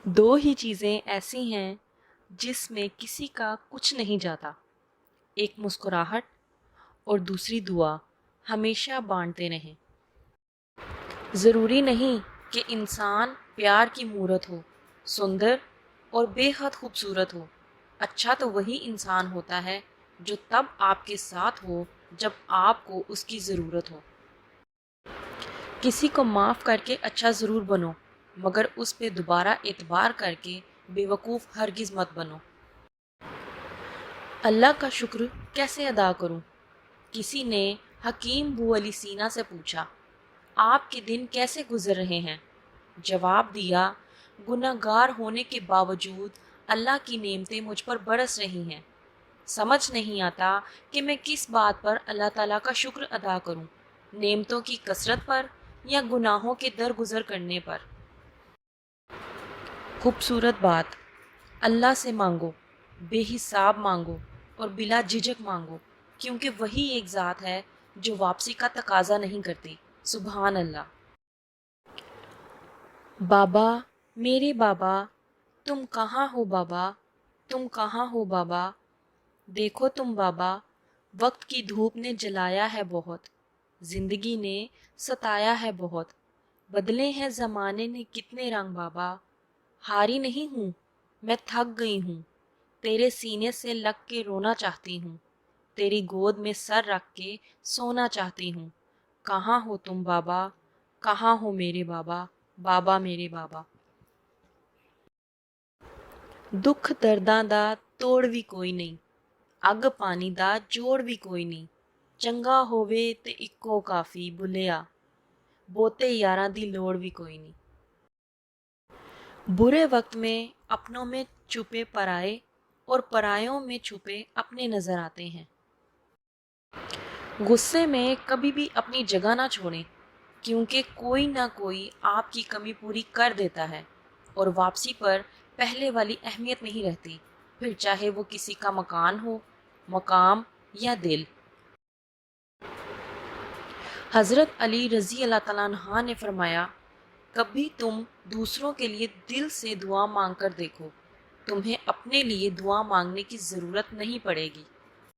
دو ہی چیزیں ایسی ہیں جس میں کسی کا کچھ نہیں جاتا، ایک مسکراہٹ اور دوسری دعا ہمیشہ بانٹتے رہیں۔ ضروری نہیں کہ انسان پیار کی مورت ہو، سندر اور بے حد خوبصورت ہو۔ اچھا تو وہی انسان ہوتا ہے جو تب آپ کے ساتھ ہو جب آپ کو اس کی ضرورت ہو۔ کسی کو معاف کر کے اچھا ضرور بنو، مگر اس پہ دوبارہ اعتبار کر کے بے وقوف ہرگز مت بنو۔ اللہ کا شکر کیسے ادا کروں؟ کسی نے حکیم بو علی سینا سے پوچھا، آپ کے دن کیسے گزر رہے ہیں؟ جواب دیا، گناہگار ہونے کے باوجود اللہ کی نعمتیں مجھ پر برس رہی ہیں۔ سمجھ نہیں آتا کہ میں کس بات پر اللہ تعالیٰ کا شکر ادا کروں، نعمتوں کی کثرت پر یا گناہوں کے درگزر کرنے پر۔ خوبصورت بات، اللہ سے مانگو، بے حساب مانگو اور بلا جھجک مانگو، کیونکہ وہی ایک ذات ہے جو واپسی کا تقاضا نہیں کرتی۔ سبحان اللہ۔ بابا، میرے بابا، تم کہاں ہو بابا، تم کہاں ہو بابا؟ دیکھو تم بابا، وقت کی دھوپ نے جلایا ہے بہت، زندگی نے ستایا ہے بہت، بدلے ہیں زمانے نے کتنے رنگ بابا۔ ہاری نہیں ہوں، میں تھک گئی ہوں، تیرے سینے سے لگ کے رونا چاہتی ہوں، تیری گود میں سر رکھ کے سونا چاہتی ہوں۔ کہاں ہو تم بابا، کہاں ہو میرے بابا، بابا میرے بابا۔ دکھ درداں دا توڑ بھی کوئی نہیں، اگ پانی دا جوڑ بھی کوئی نہیں، چنگا ہووے تے اکو کافی بھلیا، بہتے یاراں دی لوڑ بھی کوئی نہیں۔ برے وقت میں اپنوں میں چھپے پرائے اور پرایوں میں چھپے اپنے نظر آتے ہیں۔ غصے میں کبھی بھی اپنی جگہ نہ چھوڑیں، کیونکہ کوئی نہ کوئی آپ کی کمی پوری کر دیتا ہے اور واپسی پر پہلے والی اہمیت نہیں رہتی، پھر چاہے وہ کسی کا مکان ہو، مقام یا دل۔ حضرت علی رضی اللہ تعالیٰ عنہ نے فرمایا، کبھی تم دوسروں کے لیے دل سے دعا مانگ کر دیکھو، تمہیں اپنے لیے دعا مانگنے کی ضرورت نہیں پڑے گی۔